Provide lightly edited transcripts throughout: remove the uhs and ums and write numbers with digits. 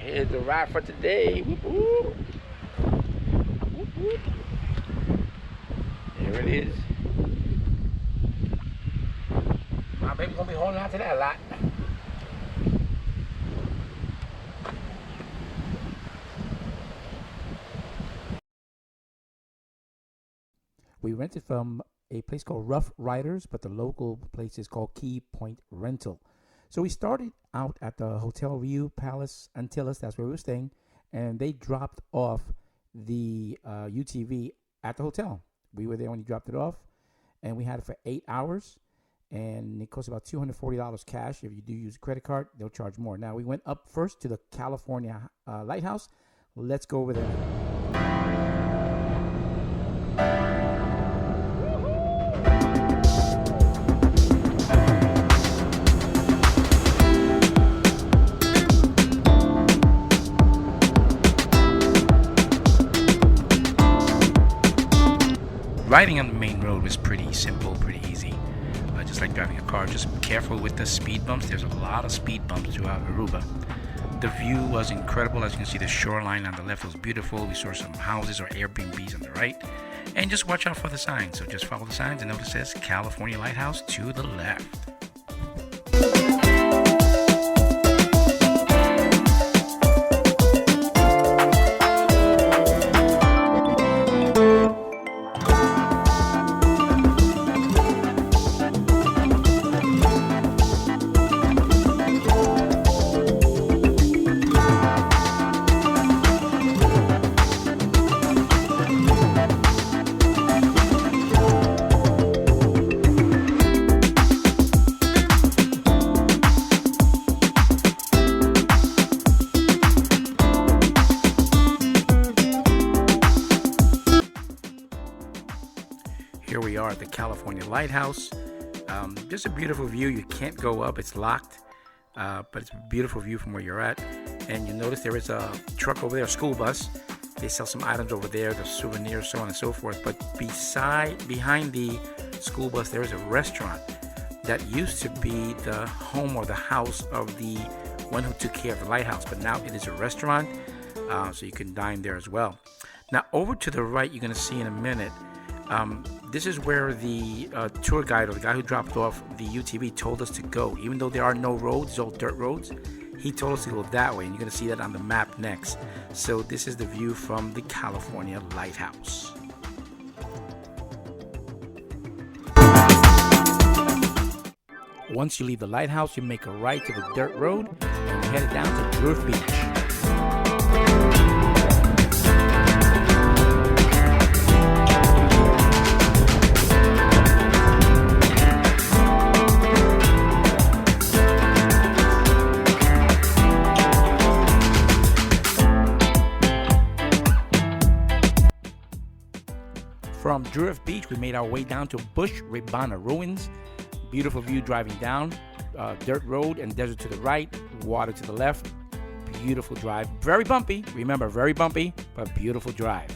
Here's the ride for today. Whoop, whoop. Whoop, whoop. There it is. My baby's gonna be holding on to that a lot. We rented from a place called Ruff Riders, but the local place is called Key Point Rental. So we started out at the Hotel View Palace Antilles, that's where we were staying, and they dropped off the UTV at the hotel. We were there when he dropped it off, and we had it for 8 hours, and it cost about $240 cash. If you do use a credit card, they'll charge more. Now, we went up first to the California Lighthouse. Let's go over there. Riding on the main road was pretty simple, pretty easy, just like driving a car. Just be careful with the speed bumps. There's a lot of speed bumps throughout Aruba. The view was incredible. As you can see, the shoreline on the left was beautiful. We saw some houses or Airbnbs on the right. And just watch out for the signs. So just follow the signs and notice it says California Lighthouse to the left. Here we are at the California Lighthouse. Just a beautiful view. You can't go up, it's locked, but it's a beautiful view from where you're at. And you notice there is a truck over there, a school bus. They sell some items over there, the souvenirs, so on and so forth. But behind the school bus, there is a restaurant that used to be the home or the house of the one who took care of the lighthouse, but now it is a restaurant, so you can dine there as well. Now over to the right, you're going to see in a minute, this is where the tour guide, or the guy who dropped off the UTV, told us to go. Even though there are no roads, it's all dirt roads, he told us to go that way, and you're going to see that on the map next. So this is the view from the California Lighthouse. Once you leave the lighthouse, you make a right to the dirt road and you're headed down to Druiff Beach. From Druiff Beach, we made our way down to Bushribana Ruins. Beautiful view driving down, dirt road and desert to the right, water to the left. Beautiful drive, very bumpy. Remember, very bumpy, but beautiful drive.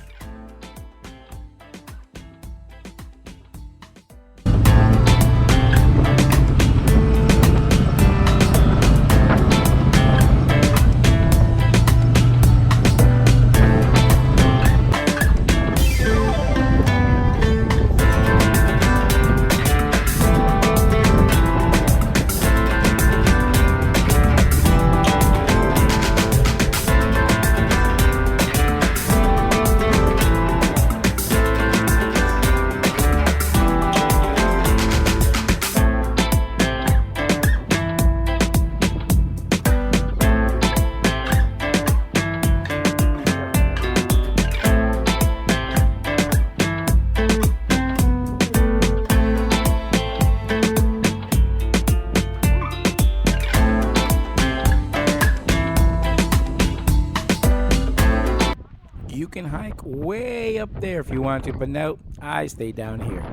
You can hike way up there if you want to, but no, I stay down here.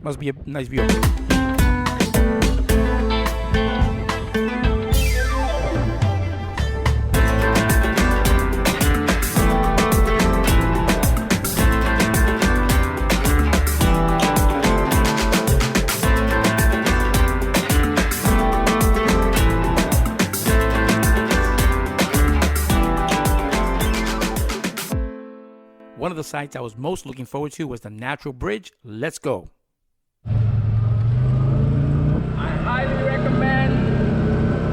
Must be a nice view. the sites I was most looking forward to was the Natural Bridge. Let's go. I highly recommend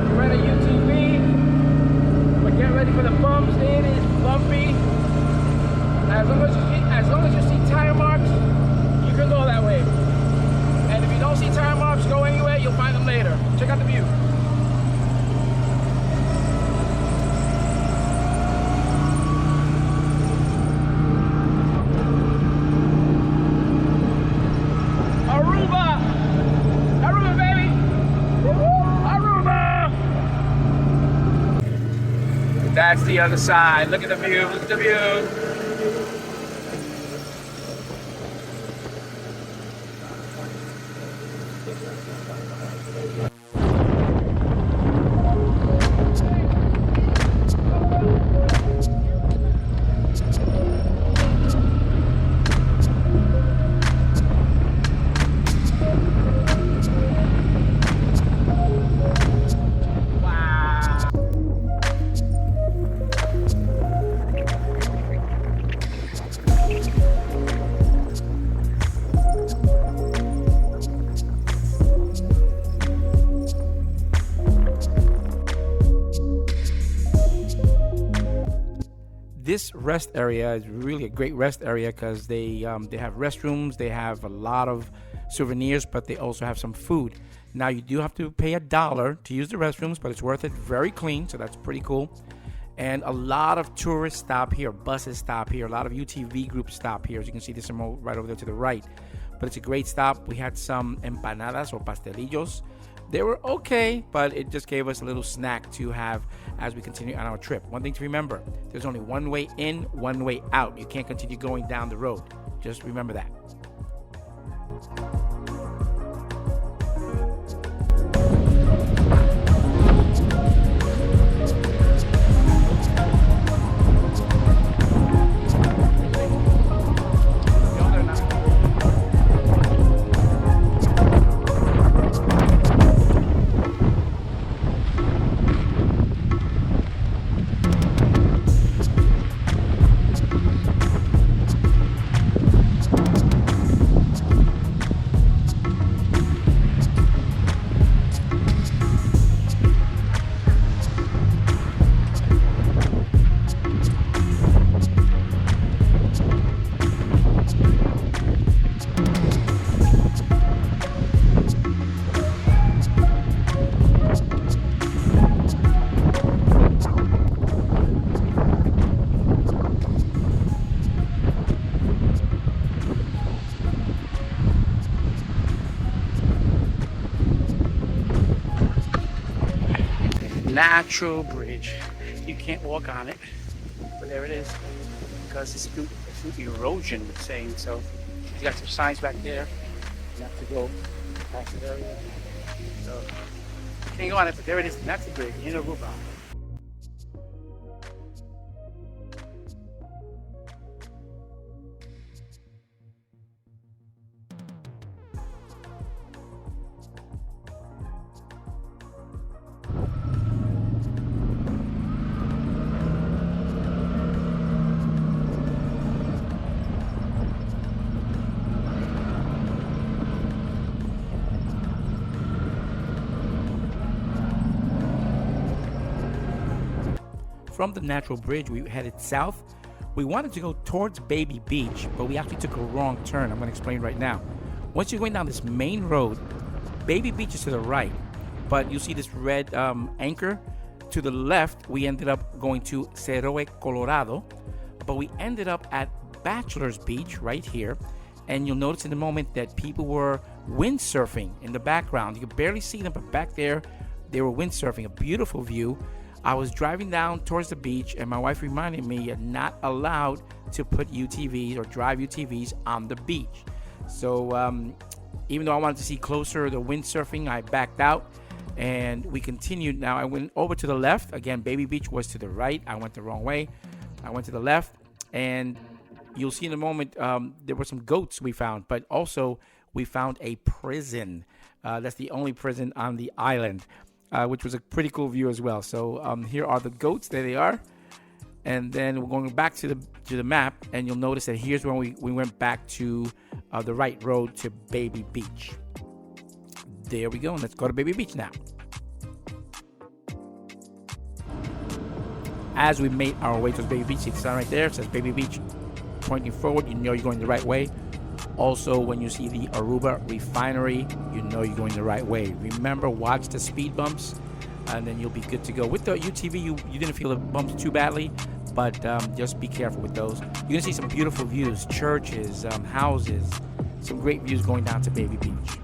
you rent a UTV, but get ready for the bumps. It is bumpy. As long as you see tire marks, you can go that way. And if you don't see tire marks, go anywhere. You'll find them later. Check out the view. That's the other side. Look at the view. Look at the view. This rest area is really a great rest area because they have restrooms, they have a lot of souvenirs, but they also have some food. Now you do have to pay $1 to use the restrooms, but it's worth it. Very clean, so that's pretty cool. And a lot of tourists stop here, buses stop here, a lot of UTV groups stop here. As you can see, there's some right over there to the right. But it's a great stop. We had some empanadas or pastelillos. They were okay, but it just gave us a little snack to have as we continue on our trip. One thing to remember, there's only one way in, one way out. You can't continue going down the road. Just remember that. Natural bridge. You can't walk on it, but there it is because it's due to erosion, it's saying. So you got some signs back there. You have to go past the area. So you can't go on it, but there it is. That's the bridge in Aruba. From the Natural Bridge, we headed south. We wanted to go towards Baby Beach, but we actually took a wrong turn. I'm going to explain right now. Once you're going down this main road, Baby Beach is to the right, but you see this red anchor. To the left, we ended up going to Cerro Colorado, but we ended up at Bachelor's Beach right here. And you'll notice in a moment that people were windsurfing in the background. You could barely see them, but back there, they were windsurfing. A beautiful view. I was driving down towards the beach, and my wife reminded me you're not allowed to put UTVs or drive UTVs on the beach. So even though I wanted to see closer the windsurfing, I backed out, and we continued. Now I went over to the left. Again, Baby Beach was to the right. I went the wrong way. I went to the left, and you'll see in a moment there were some goats we found, but also we found a prison. That's the only prison on the island. Which was a pretty cool view as well. So here are the goats. There they are. And then we're going back to the map, and you'll notice that here's when we went back to the right road to Baby Beach. There we go. And let's go to Baby Beach now. As we made our way to Baby Beach, you can see right there, it says Baby Beach pointing forward. You know you're going the right way. Also, when you see the Aruba refinery, you know you're going the right way. Remember, watch the speed bumps, and then you'll be good to go. With the UTV, you didn't feel the bumps too badly, but just be careful with those. You're going to see some beautiful views, churches, houses, some great views going down to Baby Beach.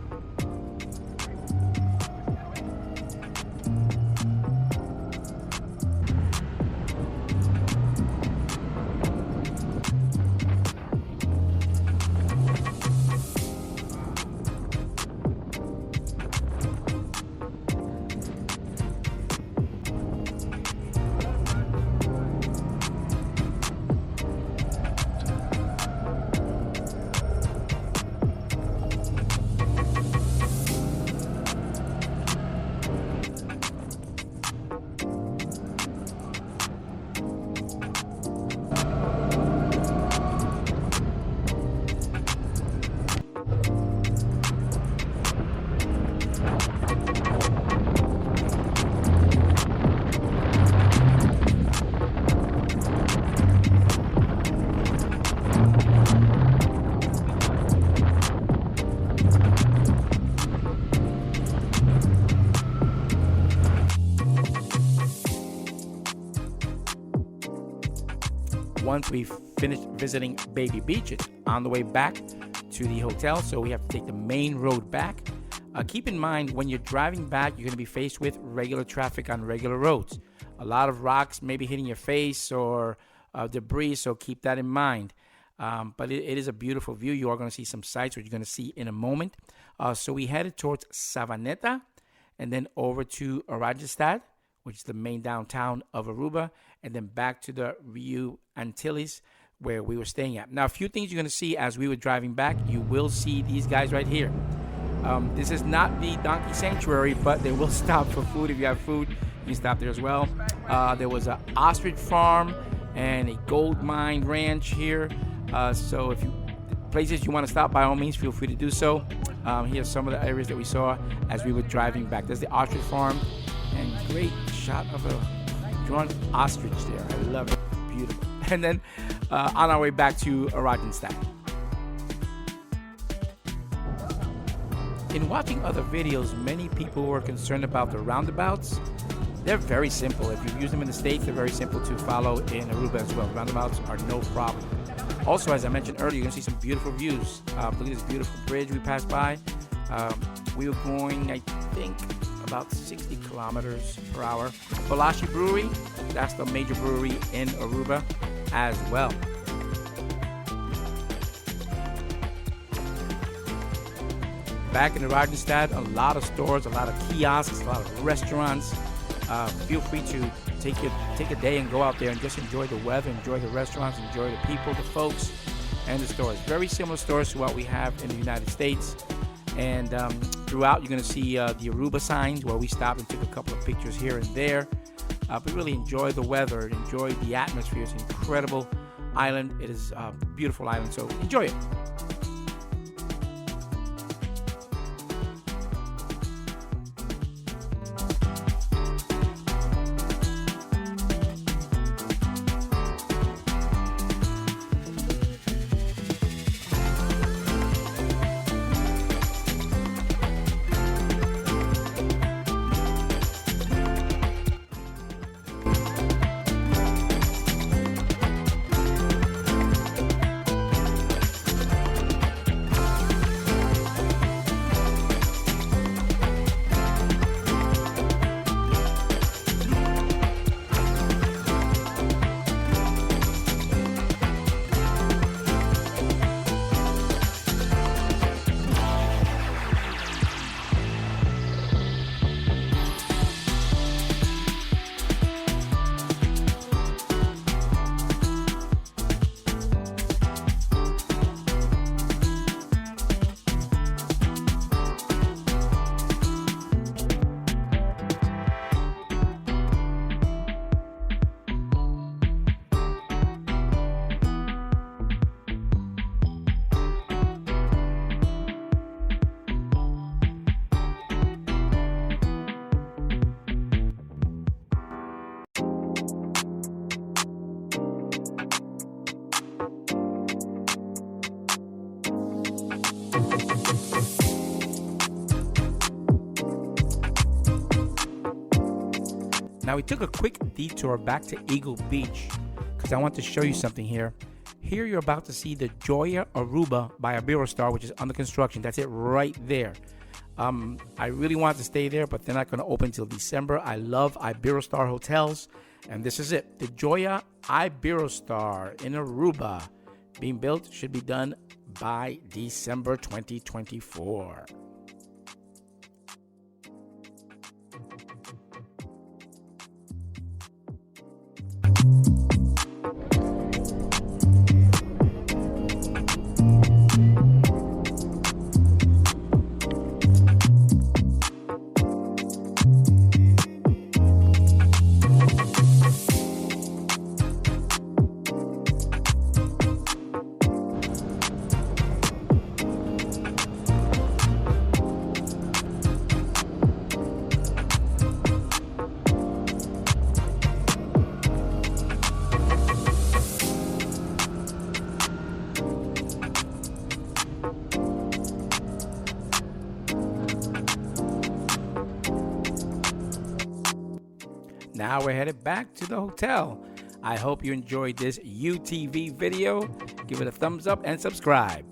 Once we finished visiting Baby Beach, it's on the way back to the hotel, so we have to take the main road back. Keep in mind, when you're driving back, you're going to be faced with regular traffic on regular roads. A lot of rocks maybe hitting your face or debris, so keep that in mind. But it is a beautiful view. You are going to see some sights, which you're going to see in a moment. So we headed towards Savaneta and then over to Oranjestad, which is the main downtown of Aruba, and then back to the Rio Antilles where we were staying at. Now, a few things you're going to see as we were driving back. You will see these guys right here. This is not the donkey sanctuary, but they will stop for food. If you have food, you can stop there as well. There was an ostrich farm and a gold mine ranch here. So if you places you want to stop, by all means, feel free to do so. Here's some of the areas that we saw as we were driving back. There's the ostrich farm, and great shot of a drawn ostrich there. I love it. Beautiful. And then on our way back to Oranjestad. In watching other videos, many people were concerned about the roundabouts. They're very simple. If you've used them in the States, they're very simple to follow in Aruba as well. Roundabouts are no problem. Also, as I mentioned earlier, you're going to see some beautiful views. Look at this beautiful bridge we passed by. We were going, I think, about 60 kilometers per hour. Balashi Brewery, that's the major brewery in Aruba as well. Back in Oranjestad, a lot of stores, a lot of kiosks, a lot of restaurants. Feel free to take a day and go out there and just enjoy the weather, enjoy the restaurants, enjoy the people, the folks, and the stores. Very similar stores to what we have in the United States. And throughout, you're going to see the Aruba signs where we stopped and took a couple of pictures here and there. But really enjoy the weather, enjoy the atmosphere. It's an incredible island. It is a beautiful island, so enjoy it. Now we took a quick detour back to Eagle Beach because I want to show you something here. Here you're about to see the Joya Aruba by Iberostar, which is under construction. That's it right there. I really wanted to stay there, but they're not going to open till December. I love Iberostar hotels, and this is it. The Joya Iberostar in Aruba, being built, should be done by December 2024. Now we're headed back to the hotel. I hope you enjoyed this UTV video. Give it a thumbs up and subscribe.